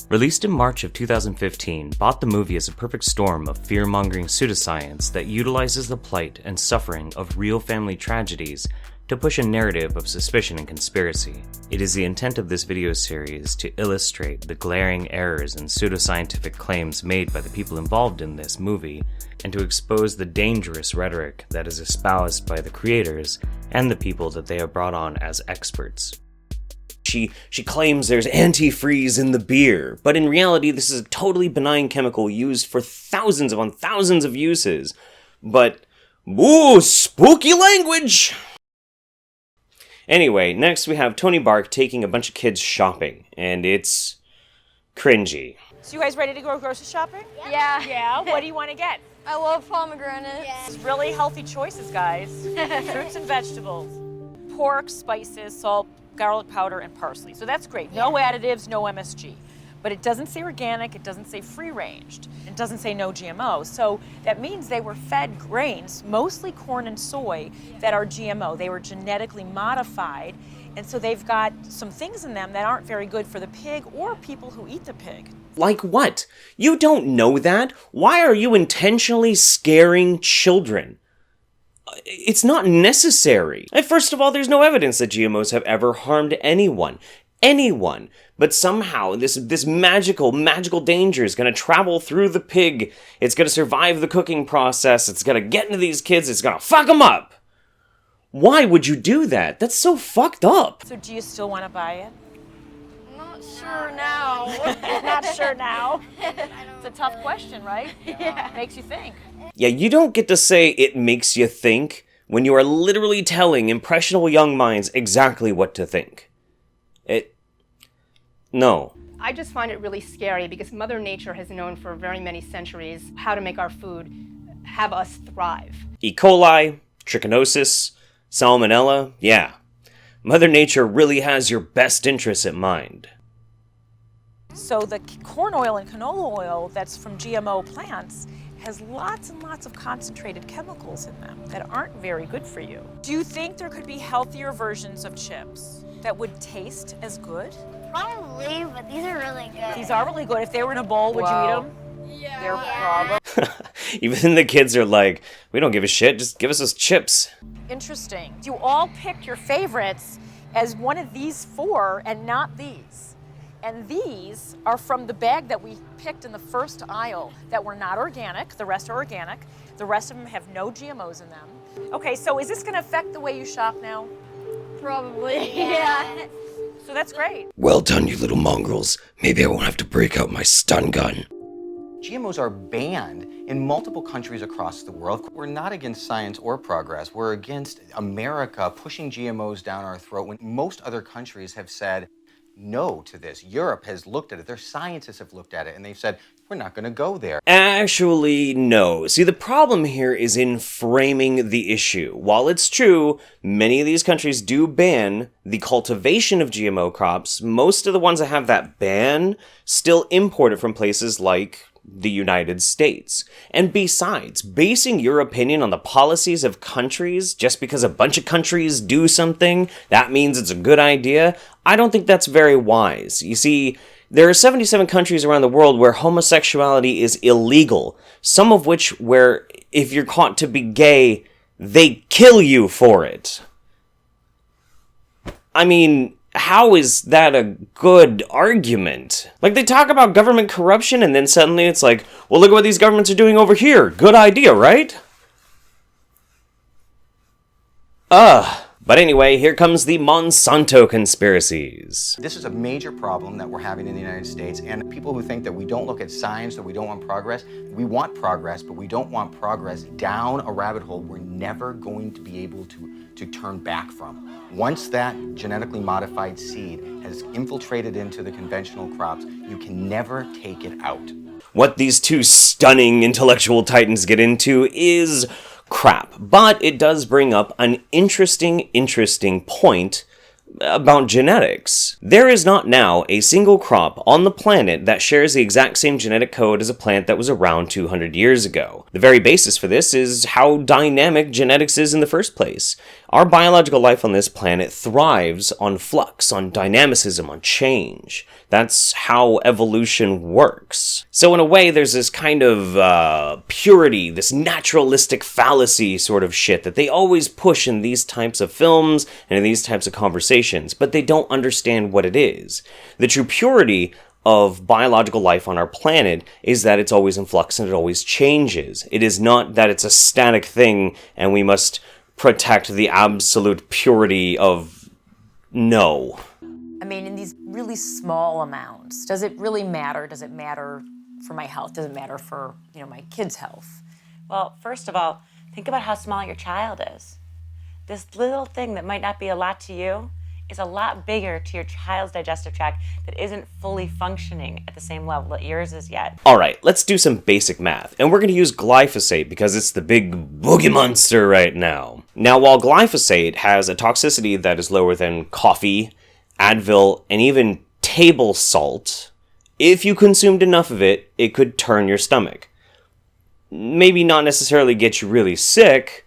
Released in March of 2015, Bought the movie is a perfect storm of fear-mongering pseudoscience that utilizes the plight and suffering of real family tragedies to push a narrative of suspicion and conspiracy. It is the intent of this video series to illustrate the glaring errors and pseudoscientific claims made by the people involved in this movie, and to expose the dangerous rhetoric that is espoused by the creators and the people that they have brought on as experts. She claims there's antifreeze in the beer, but in reality this is a totally benign chemical used for thousands upon thousands of uses. But, ooh, spooky language! Anyway, next we have Tony Bark taking a bunch of kids shopping, and it's cringy. So you guys ready to go grocery shopping? Yeah. Yeah, what do you want to get? I love pomegranates. It's really healthy choices, guys. Fruits and vegetables. Pork, spices, salt, garlic powder, and parsley. So that's great. No additives, no MSG. But it doesn't say organic, it doesn't say free-ranged, it doesn't say no GMO. So that means they were fed grains, mostly corn and soy, that are GMO. They were genetically modified, and so they've got some things in them that aren't very good for the pig or people who eat the pig. Like what? You don't know that? Why are you intentionally scaring children? It's not necessary. And first of all, there's no evidence that GMOs have ever harmed anyone. Anyone. But somehow this magical danger is going to travel through the pig. It's going to survive the cooking process. It's going to get into these kids. It's going to fuck them up. Why would you do that? That's so fucked up. So do you still want to buy it? Not sure now. Not sure now. It's a tough question, right? Yeah. Makes you think. Yeah, you don't get to say it makes you think when you are literally telling impressionable young minds exactly what to think. No. I just find it really scary because Mother Nature has known for very many centuries how to make our food have us thrive. E. coli, trichinosis, salmonella, yeah. Mother Nature really has your best interests at mind. So the corn oil and canola oil that's from GMO plants has lots and lots of concentrated chemicals in them that aren't very good for you. Do you think there could be healthier versions of chips that would taste as good? Probably, but these are really good. These are really good. If they were in a bowl, would you eat them? Yeah. They're probably Even the kids are like, we don't give a shit, just give us those chips. interesting. You all picked your favorites as one of these four and not these. And these are from the bag that we picked in the first aisle that were not organic. The rest are organic. The rest of them have no GMOs in them. Okay, so is this going to affect the way you shop now? Probably. Yeah. So that's great. Well done, you little mongrels. Maybe I won't have to break out my stun gun. GMOs are banned in multiple countries across the world. We're not against science or progress. We're against America pushing GMOs down our throat when most other countries have said no to this. Europe has looked at it. Their scientists have looked at it, and they've said, we're not going to go there. Actually, no. See, the problem here is in framing the issue. While it's true, many of these countries do ban the cultivation of GMO crops, most of the ones that have that ban still import it from places like the United States. And besides, basing your opinion on the policies of countries just because a bunch of countries do something, that means it's a good idea, I don't think that's very wise. You see, there are 77 countries around the world where homosexuality is illegal, some of which where if you're caught to be gay, they kill you for it. I mean, how is that a good argument? Like, they talk about government corruption, and then suddenly it's like, well, look at what these governments are doing over here. Good idea, right? But anyway, here comes the Monsanto Conspiracies. This is a major problem that we're having in the United States, and people who think that we don't look at science, that we don't want progress, we want progress, but we don't want progress down a rabbit hole we're never going to be able to turn back from. Once that genetically modified seed has infiltrated into the conventional crops, you can never take it out. What these two stunning intellectual titans get into is crap, but it does bring up an interesting point about genetics. There is not now a single crop on the planet that shares the exact same genetic code as a plant that was around 200 years ago. The very basis for this is how dynamic genetics is in the first place. Our biological life on this planet thrives on flux, on dynamicism, on change. That's how evolution works. So in a way, there's this kind of purity, this naturalistic fallacy sort of shit that they always push in these types of films and in these types of conversations, but they don't understand what it is. The true purity of biological life on our planet is that it's always in flux and it always changes. It is not that it's a static thing and we must protect the absolute purity of no. I mean, in these really small amounts, does it really matter? Does it matter for my health? Does it matter for, my kids' health? Well, first of all, think about how small your child is. This little thing that might not be a lot to you is a lot bigger to your child's digestive tract that isn't fully functioning at the same level that yours is yet. Alright, let's do some basic math, and we're going to use glyphosate because it's the big boogie monster right now. Now, while glyphosate has a toxicity that is lower than coffee, Advil, and even table salt, if you consumed enough of it, it could turn your stomach. Maybe not necessarily get you really sick,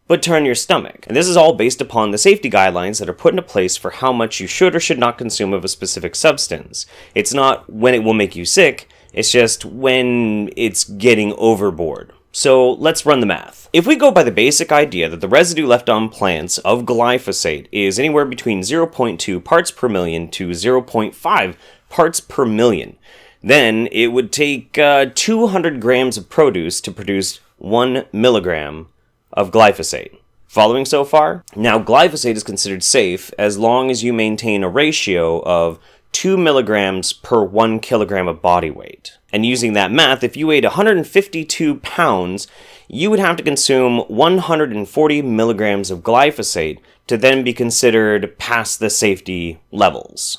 but turn your stomach. And this is all based upon the safety guidelines that are put into place for how much you should or should not consume of a specific substance. It's not when it will make you sick, it's just when it's getting overboard. So let's run the math. If we go by the basic idea that the residue left on plants of glyphosate is anywhere between 0.2 parts per million to 0.5 parts per million, then it would take 200 grams of produce to produce 1 milligram of glyphosate. Following so far? Now, glyphosate is considered safe as long as you maintain a ratio of 2 milligrams per 1 kilogram of body weight. And using that math, if you weighed 152 pounds, you would have to consume 140 milligrams of glyphosate to then be considered past the safety levels.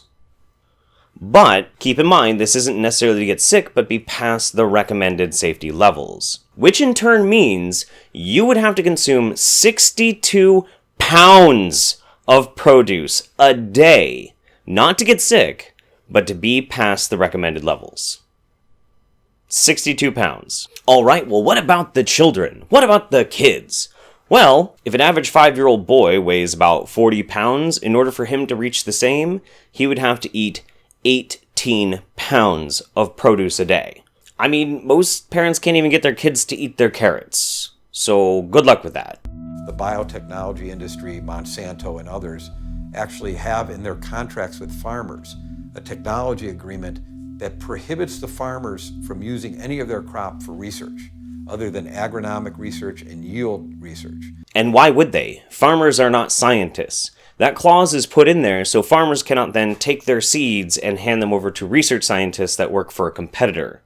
But keep in mind, this isn't necessarily to get sick, but be past the recommended safety levels. Which in turn means you would have to consume 62 pounds of produce a day, not to get sick, but to be past the recommended levels. 62 pounds. Alright, well what about the children? What about the kids? Well, if an average 5-year-old boy weighs about 40 pounds, in order for him to reach the same, he would have to eat 18 pounds of produce a day. I mean, most parents can't even get their kids to eat their carrots. So good luck with that. The biotechnology industry, Monsanto and others, actually have in their contracts with farmers a technology agreement that prohibits the farmers from using any of their crop for research, other than agronomic research and yield research. And why would they? Farmers are not scientists. That clause is put in there so farmers cannot then take their seeds and hand them over to research scientists that work for a competitor.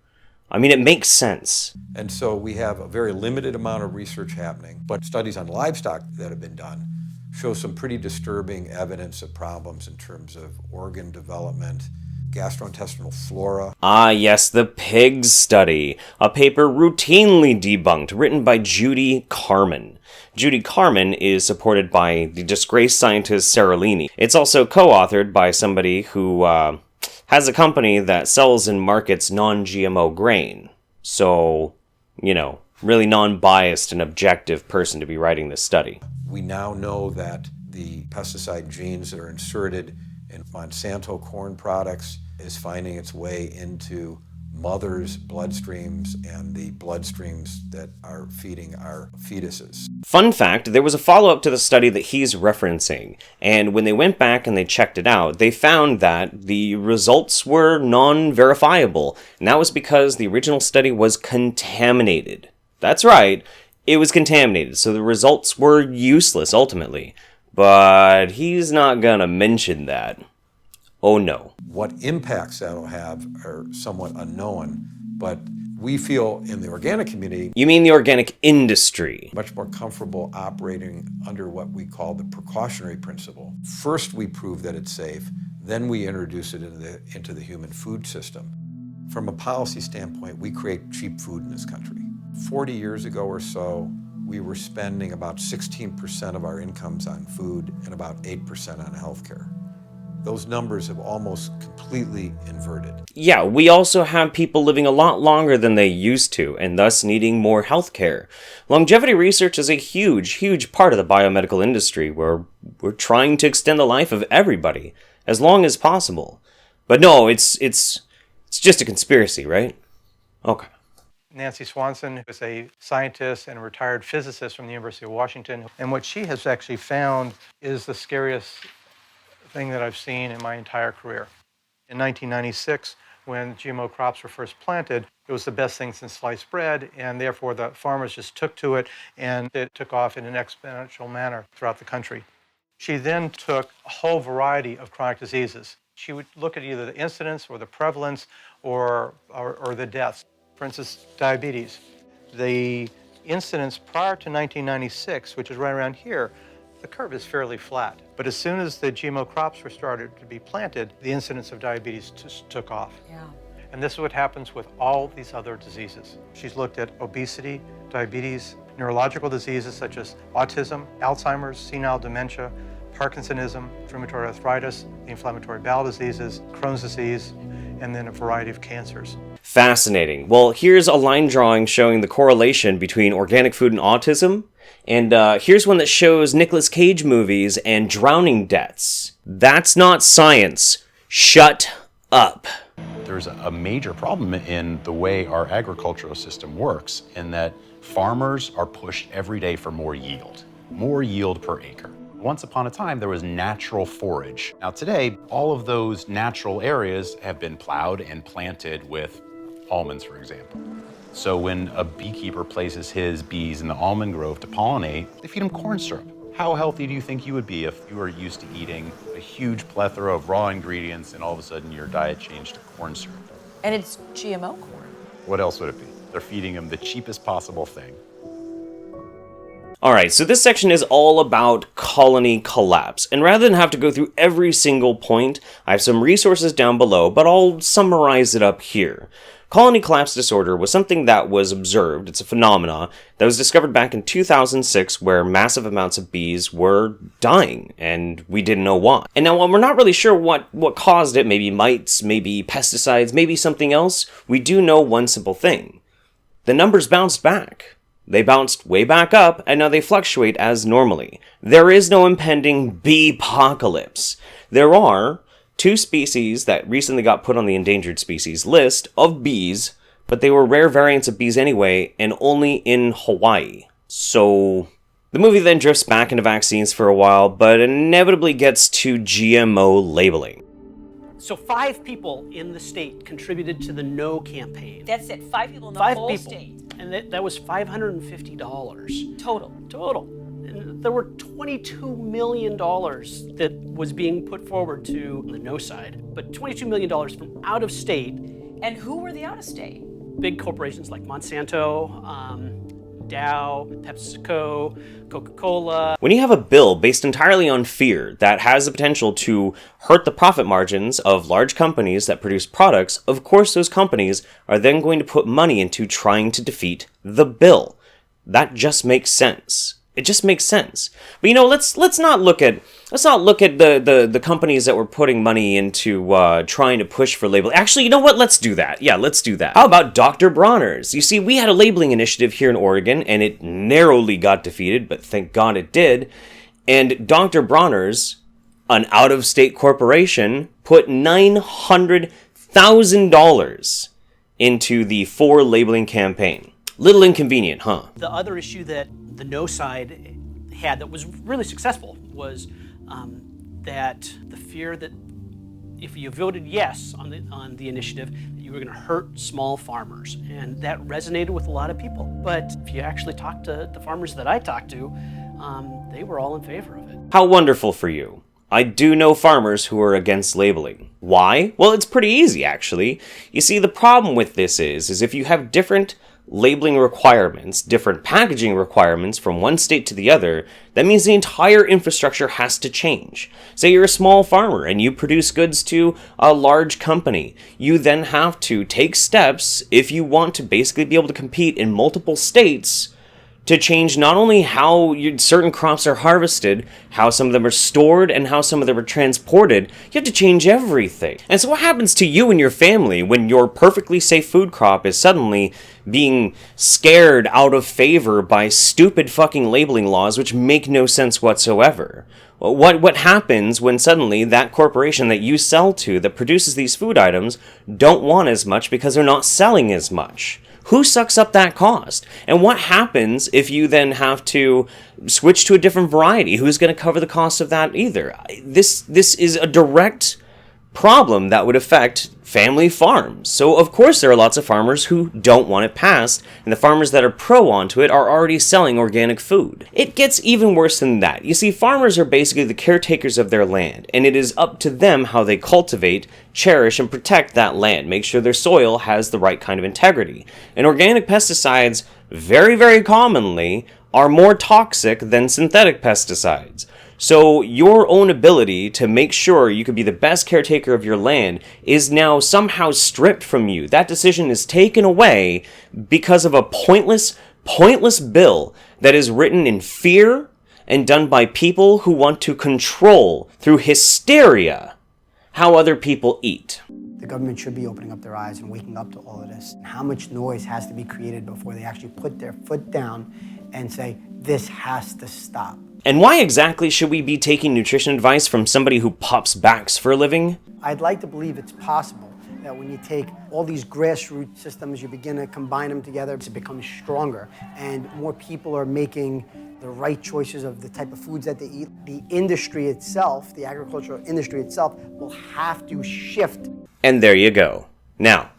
I mean, it makes sense. And so we have a very limited amount of research happening, but studies on livestock that have been done show some pretty disturbing evidence of problems in terms of organ development, gastrointestinal flora. Ah, yes, the pigs study, a paper routinely debunked, written by Judy Carman. Judy Carman is supported by the disgraced scientist Seralini. It's also co-authored by somebody who has a company that sells and markets non-GMO grain. So, really non-biased and objective person to be writing this study. We now know that the pesticide genes that are inserted in Monsanto corn products is finding its way into mothers' bloodstreams and the bloodstreams that are feeding our fetuses. Fun fact, there was a follow-up to the study that he's referencing, and when they went back and they checked it out, they found that the results were non-verifiable, and that was because the original study was contaminated. That's right, it was contaminated, so the results were useless ultimately. But he's not gonna mention that. Oh no. What impacts that'll have are somewhat unknown, but we feel in the organic community... You mean the organic industry? ...much more comfortable operating under what we call the precautionary principle. First we prove that it's safe, then we introduce it into the human food system. From a policy standpoint, we create cheap food in this country. 40 years ago or so, we were spending about 16% of our incomes on food and about 8% on healthcare. those numbers have almost completely inverted. Yeah, we also have people living a lot longer than they used to, and thus needing more health care. Longevity research is a huge, huge part of the biomedical industry, where we're trying to extend the life of everybody as long as possible. But no, it's just a conspiracy, right? Okay. Nancy Swanson is a scientist and a retired physicist from the University of Washington. And what she has actually found is the scariest thing that I've seen in my entire career. In 1996, when GMO crops were first planted, it was the best thing since sliced bread, and therefore the farmers just took to it, and it took off in an exponential manner throughout the country. She then took a whole variety of chronic diseases. She would look at either the incidence or the prevalence or the deaths. For instance, diabetes. The incidence prior to 1996, which is right around here, the curve is fairly flat. But as soon as the GMO crops were started to be planted, the incidence of diabetes just took off. Yeah. And this is what happens with all these other diseases. She's looked at obesity, diabetes, neurological diseases such as autism, Alzheimer's, senile dementia, Parkinsonism, rheumatoid arthritis, the inflammatory bowel diseases, Crohn's disease, and then a variety of cancers. Fascinating. Well, here's a line drawing showing the correlation between organic food and autism. And here's one that shows Nicolas Cage movies and drowning deaths. That's not science. Shut up. There's a major problem in the way our agricultural system works, in that farmers are pushed every day for more yield per acre. Once upon a time, there was natural forage. Now today, all of those natural areas have been plowed and planted with almonds, for example. So when a beekeeper places his bees in the almond grove to pollinate, they feed them corn syrup. How healthy do you think you would be if you were used to eating a huge plethora of raw ingredients and all of a sudden your diet changed to corn syrup? And it's GMO corn. What else would it be? They're feeding them the cheapest possible thing. Alright, so this section is all about colony collapse, and rather than have to go through every single point, I have some resources down below, but I'll summarize it up here. Colony collapse disorder was something that was observed, it's a phenomena, that was discovered back in 2006 where massive amounts of bees were dying, and we didn't know why. And now while we're not really sure what caused it, maybe mites, maybe pesticides, maybe something else, we do know one simple thing. The numbers bounced back. They bounced way back up, and now they fluctuate as normally. There is no impending bee-apocalypse. There are 2 species that recently got put on the endangered species list of bees, but they were rare variants of bees anyway, and only in Hawaii. So the movie then drifts back into vaccines for a while, but inevitably gets to GMO labeling. So 5 people in the state contributed to the No campaign. That's it, 5 people in the 5 whole people. state. And that was $550. Total. And there were $22 million that was being put forward to the No side, but $22 million from out of state. And who were the out of state? Big corporations like Monsanto, Dow, PepsiCo, Coca-Cola. When you have a bill based entirely on fear that has the potential to hurt the profit margins of large companies that produce products, of course those companies are then going to put money into trying to defeat the bill. That just makes sense. It just makes sense. But you know, let's not look at the companies that were putting money into trying to push for labeling. Actually, you know what? Let's do that. Yeah, let's do that. How about Dr. Bronner's? You see, we had a labeling initiative here in Oregon, and it narrowly got defeated, but thank God it did. And Dr. Bronner's, an out-of-state corporation, put $900,000 into the 4 labeling campaign. Little inconvenient, huh? The other issue that the No side had that was really successful was that the fear that if you voted yes on the initiative, that you were going to hurt small farmers, and that resonated with a lot of people. But if you actually talk to the farmers that I talked to, they were all in favor of it. How wonderful for you. I do know farmers who are against labeling. Why? Well, it's pretty easy, actually. You see, the problem with this is if you have different labeling requirements, different packaging requirements from one state to the other, that means the entire infrastructure has to change. Say you're a small farmer and you produce goods to a large company. You then have to take steps, if you want to basically be able to compete in multiple states, to change not only how certain crops are harvested, how some of them are stored, and how some of them are transported. You have to change everything. And so what happens to you and your family when your perfectly safe food crop is suddenly being scared out of favor by stupid fucking labeling laws which make no sense whatsoever? What happens when suddenly that corporation that you sell to that produces these food items don't want as much because they're not selling as much? Who sucks up that cost? And what happens if you then have to switch to a different variety? Who's going to cover the cost of that either? This is a direct problem that would affect family farms. So of course there are lots of farmers who don't want it passed, and the farmers that are pro onto it are already selling organic food. It gets even worse than that. You see, farmers are basically the caretakers of their land, and it is up to them how they cultivate, cherish, and protect that land, make sure their soil has the right kind of integrity. And organic pesticides, very, very commonly, are more toxic than synthetic pesticides. So your own ability to make sure you could be the best caretaker of your land is now somehow stripped from you. That decision is taken away because of a pointless bill that is written in fear and done by people who want to control, through hysteria, how other people eat. The government should be opening up their eyes and waking up to all of this. How much noise has to be created before they actually put their foot down and say, this has to stop. And why exactly should we be taking nutrition advice from somebody who pops backs for a living? I'd like to believe it's possible that when you take all these grassroots systems, you begin to combine them together, it becomes stronger, and more people are making the right choices of the type of foods that they eat. The industry itself, the agricultural industry itself, will have to shift. And there you go. Now,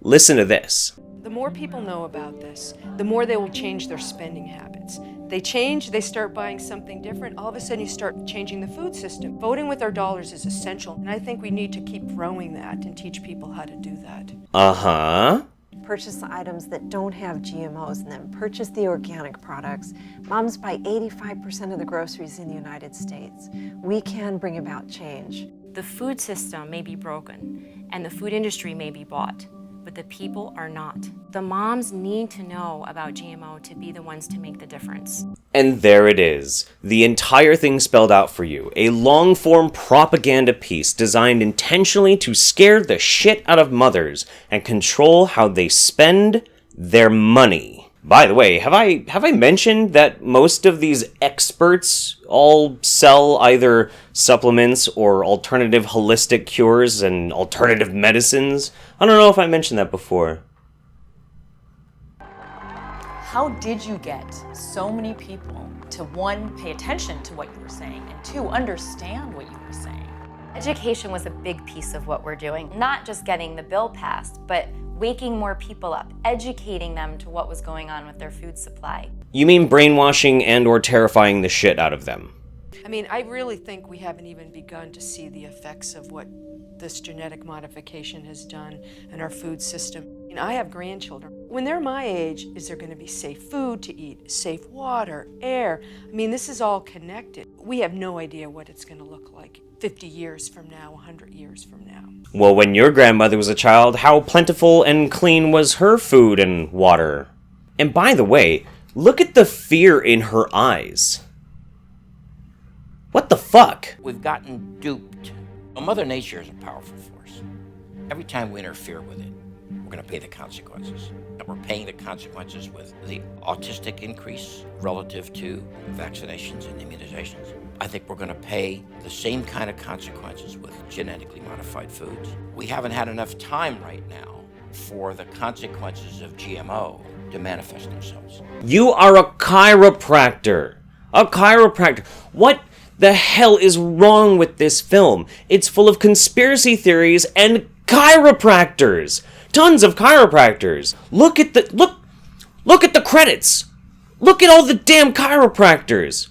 listen to this. The more people know about this, the more they will change their spending habits. They change, they start buying something different, all of a sudden you start changing the food system. Voting with our dollars is essential, and I think we need to keep growing that and teach people how to do that. Uh-huh. Purchase the items that don't have GMOs, and then purchase the organic products. Moms buy 85% of the groceries in the United States. We can bring about change. The food system may be broken, and the food industry may be bought, but the people are not. The moms need to know about GMO to be the ones to make the difference. And there it is. The entire thing spelled out for you. A long-form propaganda piece designed intentionally to scare the shit out of mothers and control how they spend their money. By the way, have I mentioned that most of these experts all sell either supplements or alternative holistic cures and alternative medicines? I don't know if I mentioned that before. How did you get so many people to, one, pay attention to what you were saying, and two, understand what you were saying? Education was a big piece of what we're doing. Not just getting the bill passed, but waking more people up, educating them to what was going on with their food supply. You mean brainwashing and or terrifying the shit out of them? I mean, I really think we haven't even begun to see the effects of what this genetic modification has done in our food system. I mean, I have grandchildren. When they're my age, is there going to be safe food to eat, safe water, air? I mean, this is all connected. We have no idea what it's going to look like 50 years from now, 100 years from now. Well, when your grandmother was a child, how plentiful and clean was her food and water? And by the way, look at the fear in her eyes. What the fuck? We've gotten duped. Well, Mother Nature is a powerful force. Every time we interfere with it, we're going to pay the consequences. And we're paying the consequences with the autistic increase relative to vaccinations and immunizations. I think we're going to pay the same kind of consequences with genetically modified foods. We haven't had enough time right now for the consequences of GMO to manifest themselves. You are a chiropractor. A chiropractor. What the hell is wrong with this film? It's full of conspiracy theories and chiropractors. Tons of chiropractors. Look at the credits. Look at all the damn chiropractors.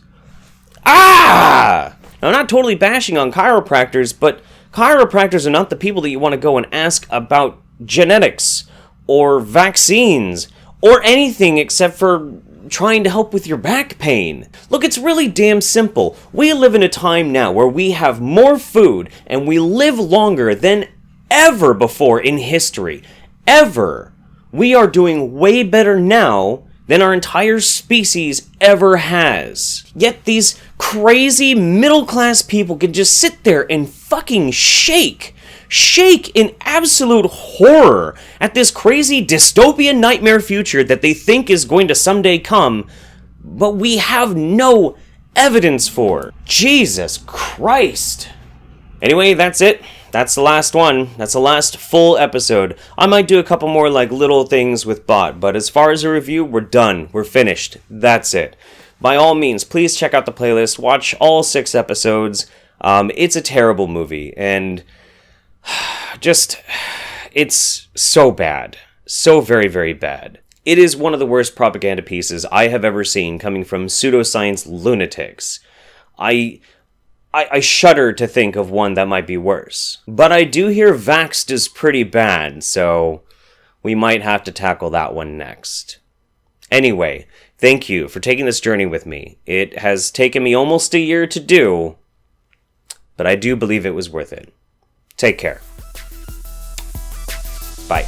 Ah! Now, I'm not totally bashing on chiropractors, but chiropractors are not the people that you want to go and ask about genetics or vaccines or anything except for trying to help with your back pain. Look, it's really damn simple. We live in a time now where we have more food and we live longer than ever before in history. Ever. We are doing way better now than our entire species ever has. Yet these crazy middle-class people can just sit there and fucking shake in absolute horror at this crazy dystopian nightmare future that they think is going to someday come, but we have no evidence for. Jesus Christ. Anyway, that's it. That's the last one. That's the last full episode. I might do a couple more like little things with Bot, but as far as a review, we're done. We're finished. That's it. By all means, please check out the playlist. Watch all 6 episodes. It's a terrible movie, and just, it's so bad. So very, very bad. It is one of the worst propaganda pieces I have ever seen coming from pseudoscience lunatics. I shudder to think of one that might be worse. But I do hear Vaxxed is pretty bad, so we might have to tackle that one next. Anyway, thank you for taking this journey with me. It has taken me almost a year to do, but I do believe it was worth it. Take care. Bye.